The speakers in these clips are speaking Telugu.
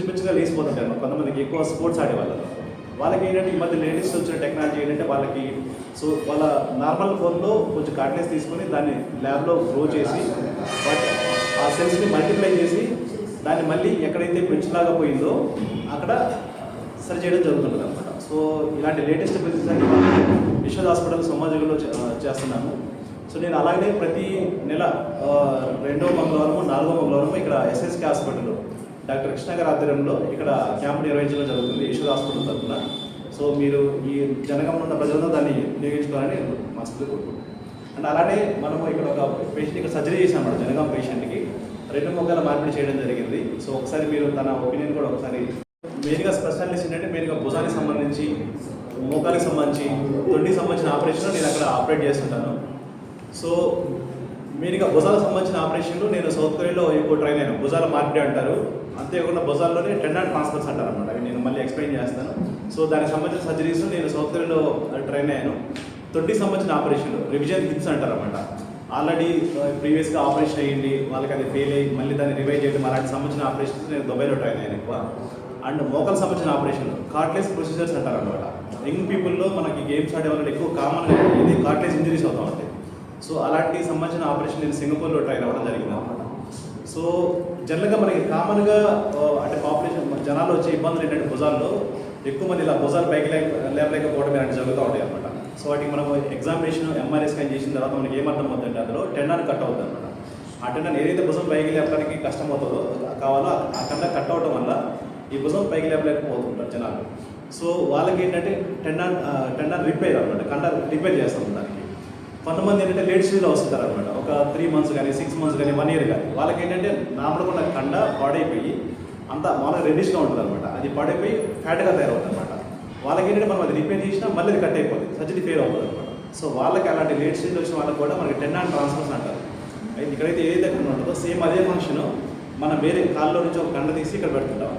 పిచ్చిగా లేసిపోతుంటారు కొంతమందికి ఎక్కువ స్పోర్ట్స్ ఆడే వాళ్ళకి ఏంటంటే ఈ మధ్య లేటెస్ట్ వచ్చిన టెక్నాలజీ ఏంటంటే వాళ్ళకి సో వాళ్ళ నార్మల్ ఫోన్లో కొంచెం కార్డ్నెస్ తీసుకొని దాన్ని ల్యాబ్లో గ్రో చేసి బట్ ఆ సెల్స్ని మల్టిప్లై చేసి దాన్ని మళ్ళీ ఎక్కడైతే పెంచులాగా పోయిందో అక్కడ సరి చేయడం జరుగుతుంది అనమాట. సో ఇలాంటి లేటెస్ట్ బిజినెస్ అన్ని యశోద హాస్పిటల్ సమాజంలో చేస్తున్నాము. సో నేను అలాగే ప్రతి నెల 2వ మంగళవారము 4వ మంగళవారము ఇక్కడ ఎస్ఎస్కే హాస్పిటల్ డాక్టర్ కృష్ణ గారి ఆధ్వర్యంలో ఇక్కడ క్యాంప్ నిర్వహించడం జరుగుతుంది యశోద హాస్పిటల్ తరఫున. సో మీరు ఈ జనగంలో ఉన్న ప్రజలతో దాన్ని వినియోగించుకోవాలని మనసులో కోరుకుంటున్నాను. అండ్ అలానే మనము ఇక్కడ ఒక పేషెంట్ ఇక్కడ సర్జరీ చేసామన్నమాట. జనగాం పేషెంట్కి 2 మోకాల మార్పిడి చేయడం జరిగింది. సో ఒకసారి మీరు తన ఒపీనియన్ కూడా ఒకసారి. మెయిన్గా స్పెషాలిస్ట్ ఏంటంటే మెయిన్గా భుజానికి సంబంధించి, మోకాలికి సంబంధించి, తొండికి సంబంధించిన ఆపరేషన్ నేను అక్కడ ఆపరేట్ చేస్తుంటాను. సో మెయిన్గా భుజాలకు సంబంధించిన ఆపరేషన్లు నేను సౌత్ కొరియాలో ఎక్కువ ట్రైన్ అయ్యాను. భుజాల మార్పిడి అంటారు, అంతేకాకుండా భుజాల్లోనే టెండన్ ట్రాన్స్ఫర్స్ అంటారు అనమాట. అవి నేను మళ్ళీ ఎక్స్ప్లెయిన్ చేస్తాను. సో దానికి సంబంధించిన సర్జరీస్ నేను సౌత్ కొరియాలో ట్రైన్ అయ్యాను. తొండికి సంబంధించిన ఆపరేషన్లు రివిజన్ హిప్స్ అంటారు అనమాట. ఆల్రెడీ ప్రీవియస్గా ఆపరేషన్ అయ్యింది, వాళ్ళకి అది ఫెయిల్ అయ్యి మళ్ళీ దాన్ని రివైవ్ చేయడం అలాంటి సంబంధించిన ఆపరేషన్స్ నేను దుబాయ్లో ట్రైన్ అయ్యాను ఎక్కువ. అండ్ మోకాల్ సంబంధించిన ఆపరేషన్లు కార్ట్లెస్ ప్రొసీజర్స్ అంటారు అనమాట. యంగ్ పీపుల్లో మనకి గేమ్స్ ఆడే వాళ్ళు ఎక్కువ కామన్గా ఇది కార్ట్లెస్ ఇంజరీస్ అవుతూ ఉంటాయి. సో అలాంటి సంబంధించిన ఆపరేషన్ నేను సింగపూర్లో ట్రైన్ అవ్వడం జరిగింది అనమాట. సో జనరల్గా మనకి కామన్గా అంటే పాపులేషన్ జనాలు వచ్చే ఇబ్బందులు ఏంటంటే భుజాల్లో ఎక్కువ మంది ఇలా భుజాలు పైకి లేపలేకపోవడం ఇలాంటి జరుగుతూ ఉంటాయి అనమాట. సో వాటికి మనం ఎగ్జామినేషన్ ఎంఆర్ఐ స్కాన్ చేసిన తర్వాత మనకి ఏమర్థం అవుతుందంటే అందులో టెండాన్ కట్ అవుతుంది అనమాట. ఆ టెండాన్ ఏదైతే భుజం పైకి లేపడానికి కష్టమవుతుందో కావాలో ఆ టెండాన్ కట్ అవడం వల్ల ఈ భుజం పైకి లేపలేకపోతుంటారు జనాలు. సో వాళ్ళకి ఏంటంటే టెండాన్ రిపేర్ అనమాట, కండ రిపేర్ చేస్తాం దానికి. కొంతమంది ఏంటంటే లేట్ స్టేజ్లో వస్తుంటారు అనమాట. ఒక 3 months కానీ 6 months కానీ 1 year కానీ వాళ్ళకి ఏంటంటే నార్మల్గా ఉన్న కండ పాడైపోయి అంతా మామూలుగా రెడ్డిష్గా ఉంటుంది అనమాట. అది పాడైపోయి ఫ్యాట్గా తయారవుతుంది అనమాట. వాళ్ళకి ఏంటంటే మనం అది రిపేర్ చేసినా మళ్ళీ అది కట్ అయిపోతుంది, సర్జరీ ఫెయిల్ అవుతుంది అనమాట. సో వాళ్ళకి అలాంటి లేట్ స్టేజ్లో వచ్చిన వాళ్ళకి కూడా మనకి టెండాన్ ట్రాన్స్ఫర్స్ అంటారు. అయితే ఇక్కడైతే ఏదైతే ఉంటుందో సేమ్ అదే ఫంక్షన్ మనం వేరే కాల్లో నుంచి ఒక కండ తీసి ఇక్కడ పెడుతుంటాం.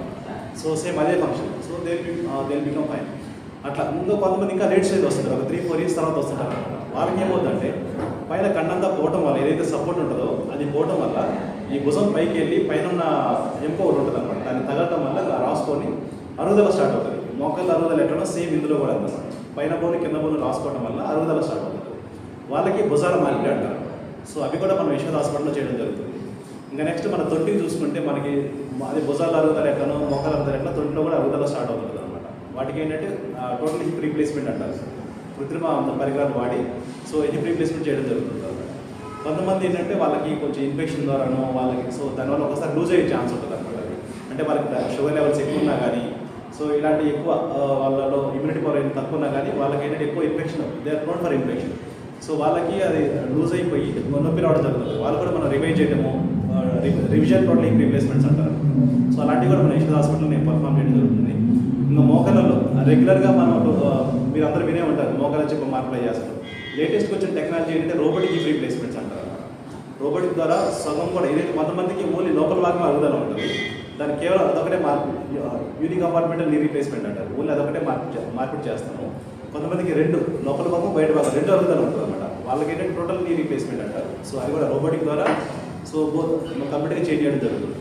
సో సేమ్ అదే function. So they become fine. అట్లా ఇంకో కొంతమంది ఇంకా లేట్ స్టేజ్ వస్తుంటారు, ఒక 3-4 years తర్వాత వస్తుంటారు అనమాట. వాళ్ళకి ఏమవుతుందంటే పైన కండంతా పోవటం వల్ల ఏదైతే సపోర్ట్ ఉంటుందో అది పోవటం వల్ల ఈ భుజం పైకి వెళ్ళి పైన ఉన్న ఎంప ఒకటి ఉంటుంది అనమాట. దాన్ని తగలటం వల్ల రాసుకొని అరుగుదల స్టార్ట్ అవుతుంది. మోకాళ్ళ అరుగుదల ఎట్లనో సేమ్ ఇందులో కూడా అనమాట. పైన బోను కింద బోను రాసుకోవడం వల్ల అరుగుదల స్టార్ట్ అవుతుంది. వాళ్ళకి భుజాల మార్పిడి అంటారు. సో అవి కూడా మనం యశోద హాస్పిటల్లో చేయడం జరుగుతుంది. ఇంకా నెక్స్ట్ మన తొట్టిని చూసుకుంటే మనకి అది భుజాల అరుగుదల ఎట్లనో మోకాల అరుగుదల ఎట్లా తొట్టిలో కూడా అరుగుదల స్టార్ట్ అవుతుంది అనమాట. వాటికి ఏంటంటే టోటల్ హిప్ రీప్లేస్మెంట్ అంటారు. కృత్రిమ పరికరాలు వాడి సో హిప్ రీప్లేస్మెంట్ చేయడం జరుగుతుంది అనమాట. కొంతమంది ఏంటంటే వాళ్ళకి కొంచెం ఇన్ఫెక్షన్ ద్వారానో వాళ్ళకి సో దానివల్ల ఒకసారి లూజ్ అయ్యే ఛాన్స్ ఉంటుంది అనమాట. అంటే వాళ్ళకి షుగర్ లెవెల్స్ ఎక్కువ ఉన్నా కానీ సో ఇలాంటి ఎక్కువ వాళ్ళలో ఇమ్యూనిటీ పవర్ ఏం తక్కువ ఉన్నా కానీ వాళ్ళకి ఏంటంటే ఎక్కువ infection, they are prone for infection. So వాళ్ళకి అది లూజ్ అయిపోయి నొప్పి రావడం జరుగుతుంది. వాళ్ళు కూడా మనం రివైవ్ చేయడము, రివిజన్ టోటల్ హిప్ రీప్లేస్మెంట్స్ అంటారు. సో అలాంటివి కూడా మన యశోద హాస్పిటల్లో నేను పర్ఫామ్ చేయడం జరుగుతుంది. ఇంకా మోకాళ్ళలో రెగ్యులర్గా మనం మీరు అందరూ వినే ఉంటారు మోకాళ్ళ చెప్పి మార్పులు చేస్తారు. లేటెస్ట్గా వచ్చిన టెక్నాలజీ ఏంటంటే రోబోటిక్ హిప్ రీప్లేస్మెంట్స్ అంటారు. రోబోటిక్ ద్వారా సగం కూడా ఏదైతే కొంతమందికి ఓన్లీ లోపల భాగం అరుగుదల ఉంటుంది, దానికి కేవలం అదొకటే మార్పు యూనిక్ కంపార్ట్మెంటల్ నీ రీప్లేస్మెంట్ అంటారు. ఓన్లీ అదొకటే మార్పిడి చేస్తాము. కొంతమందికి 2 లోపల భాగం బయట భాగం 2 అరుగుదల ఉంటుంది అనమాట. వాళ్ళకి ఏంటంటే టోటల్ నీ రీప్లేస్మెంట్ అంటారు. సో అది కూడా రోబోటిక్ ద్వారా సో కంప్లీట్గా చేంజ్ చేయడం జరుగుతుంది.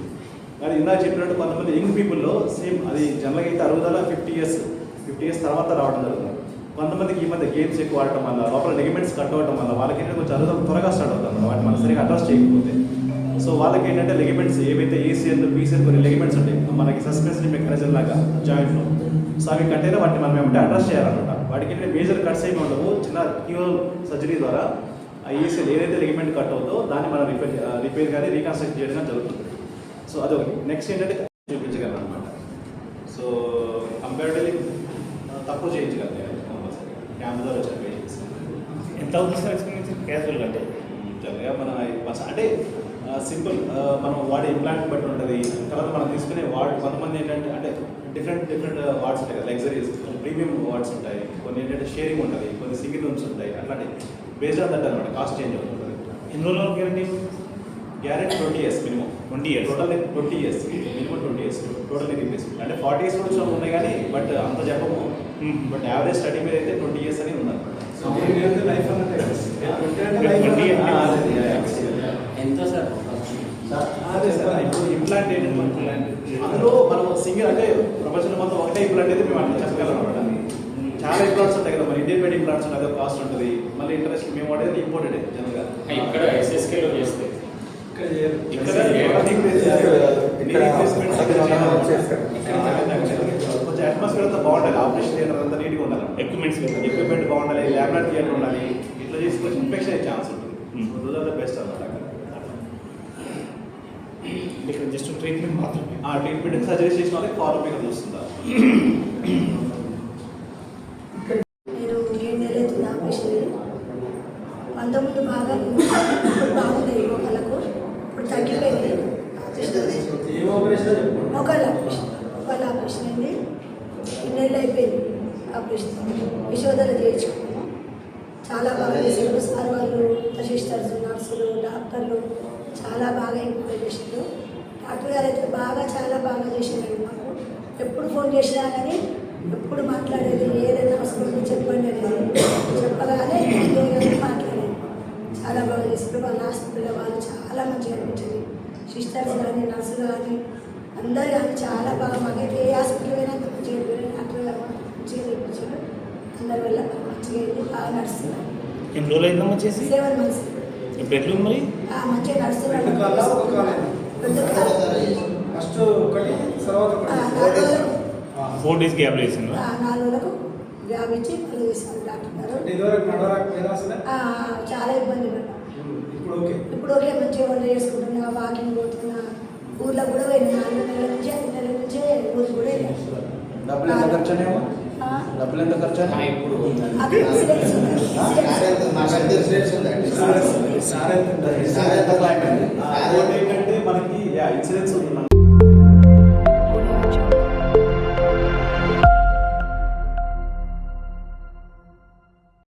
కానీ ఇందాక చెప్పినట్టు కొంతమంది యంగ్ పీపుల్లో సేమ్ అది జనరల్గా అయితే అరుగుదల 50 years తర్వాత రావడం జరుగుతుంది. కొంతమందికి ఈ మధ్య గేమ్స్ ఎక్కువ ఆడటం వల్ల లోపల లిగమెంట్స్ కట్ అవ్వడం వల్ల వాళ్ళకి ఏంటంటే కొంచెం అరుగుదల త్వరగా స్టార్ట్ అవుతుంది. వాటిని మనం సరిగా అడ్రస్ చేయకపోతే సో వాళ్ళకి ఏంటంటే లిగమెంట్స్ ఏవైతే ఏసీఎల్ పీసీఎల్ కొన్ని లిగమెంట్స్ ఉంటాయి మనకి సస్పెన్సరీ మెకానిజం లాగా జాయింట్లో. సో అవి కట్టేలా వాటిని మనం ఏమంటే అడ్రస్ చేయాలన్నమాట. వాటికి ఏంటంటే మేజర్ కట్స్ ఏమి ఉండవు, చిన్న కీహోల్ సర్జరీ ద్వారా ఆ ఏసీఎల్ ఏదైతే లిగమెంట్ కట్ అవుతుందో దాన్ని మనం రిపేర్ కానీ రీకన్స్ట్రక్ట్ చేయడం కానీ జరుగుతుంది. సో అదొకటి. నెక్స్ట్ ఏంటంటే చూపించగలను అనమాట. సో కంపారిటివ్లీ తక్కువ చేయించగలుగుతాయి క్యాంప్ ద్వారా వచ్చిన పేషెంట్స్. ఎంత అవుతుంది సార్ ఎక్స్పీరియన్స్ క్యాజువల్గా? అంటే జనరల్గా మనం అంటే సింపుల్ మనం వాడే ఇంప్లాంట్ బట్టి ఉంటుంది. తర్వాత మనం తీసుకునే వార్డ్ కొంతమంది ఏంటంటే అంటే డిఫరెంట్ వార్డ్స్ ఉంటాయి కదా, లగ్జరీస్ ప్రీమియం వార్డ్స్ ఉంటాయి, కొన్ని ఏంటంటే షేరింగ్ ఉంటుంది, కొన్ని సింగిల్ రూమ్స్ ఉంటాయి. అట్లాంటి బేస్డ్ ఆన్ దట్ అనమాట కాస్ట్ చేంజ్ అవుతుంది. ఎన్ని రోజుల guarantee? Guarantee 20 years minimum. 20 years total 20 years minimum 20 years total replacement. అంటే 40 years కూడా ఉన్నాయి కానీ బట్ అంత చెప్పము. బట్ యావరేజ్ స్టడీ మీద అయితే 20 years అని ఉందన్నమాట. లైఫ్ ఎంత సార్? అదే సార్ ఇప్పుడు ఇంప్లాంట్ ఏంటంటే అందులో మనం సింగిల్ ఒకటే ఇంప్లాంట్ అయితే మేము అట్లా చెప్పగలం అనమాట. చాలా ఇంప్లాంట్స్ ఉంటాయి కదా, మన ఇండియన్ మేడ్ ఇంప్లాంట్స్ ఉంటాయి, అదే కాస్ట్ ఉంటుంది. మళ్ళీ ఇంట్రెస్ట్ మేము వాడేది ఇంపోర్టెడ్ జనరల్గా. ఇక్కడ ఎస్ఎస్కేలో చేస్తే ఇక్కడ కొంచెం అట్మాస్ఫియర్ అంతా బాగుండాలి, ఆపరేషన్ థియేటర్ అంతా నీట్గా ఉండాలి, ఎక్విప్మెంట్ బాగుండాలి, ల్యాబ్ థియేటర్ ఉండాలి. ఇట్లా చేసి కొంచెం ఇన్ఫెక్షన్ అయ్యే ఛాన్స్ ఉంటుంది. దోస్ ఆర్ ద బెస్ట్ అనమాట. ఇక్కడ జస్ట్ ట్రీట్మెంట్ మాత్రమే. ఆ ట్రీట్మెంట్ సర్జరీ చేసిన వాళ్ళకి ఫాలో అప్ చూస్తుందా. నేను 7 నెలలు అవుతుంది ఆపరేషన్. అంతకుముందు బాగా ఇప్పుడు బాగుంది మొక్కలకు, ఇప్పుడు తగ్గిపోయింది. మొక్కల ఆపరేషన్ అయింది. 2 నెలలు అయిపోయింది ఆపరేషన్. యశోదలు చేయించుకున్నాను. చాలా బాగా చేశారు సార్ వాళ్ళు, సిస్టర్స్, నర్సులు, డాక్టర్లు చాలా బాగా ఇంప్రూవ్ చేశారు. డాక్టర్ గారు అయితే చాలా బాగా చేశారు. మాకు ఎప్పుడు ఫోన్ చేసినా కానీ ఎప్పుడు మాట్లాడేది, ఏదైనా వస్తుంది చెప్పండి అనేది చెప్పగానే మాట్లాడేది. చాలా బాగా చేశారు. వాళ్ళ హాస్పిటల్లో వాళ్ళు చాలా మంచిగా అనిపించింది. సిస్టర్స్ కానీ నర్సులు కానీ అందరు కానీ చాలా బాగా, మాకైతే ఏ హాస్పిటల్ అయినా మంచిగా అయిపోయారు. డాక్టర్ గారు మంచిగా చేయించారు. అందరి వల్ల మంచిగా అయింది, బాగా నడుస్తున్నారు. ఎన్ని రోజులు అయిందమ్మా చేసి? 7 months. ఇప్పుడు ఎట్లు మరి? మంచిగా నడుస్తున్నారు. ఫస్ట్ ఒకటి తర్వాత ఒకటి 4 days గ్యాప్ చేసిండ్రు. 4 రోజులకు గ్యాప్ ఇచ్చి మళ్ళీ చేశారు డాక్టర్ గారు. ఇదివరకు నడవలేకపోయినా అసలు చాలా ఇబ్బంది పడ్డా. ఇప్పుడు ఓకే. ఇప్పుడు ఓకే, మంచిగా వంట చేసుకుంటున్నా, వాకింగ్ పోతున్నా, ఊర్లో కూడా పోయినా. 4 నెలల నుంచి 5 నెలల నుంచే ఊరికి కూడా వెళ్ళాను. డబ్బులు ఎంత ఖర్చు అనేమో? డబ్బులు ఎంత ఖర్చు అని? ఇప్పుడు అక్కడ ఇన్సూరెన్స్ ఉంది. సార్ ఎంత ఏంటంటే మనకి ఇన్సూరెన్స్ ఉంది.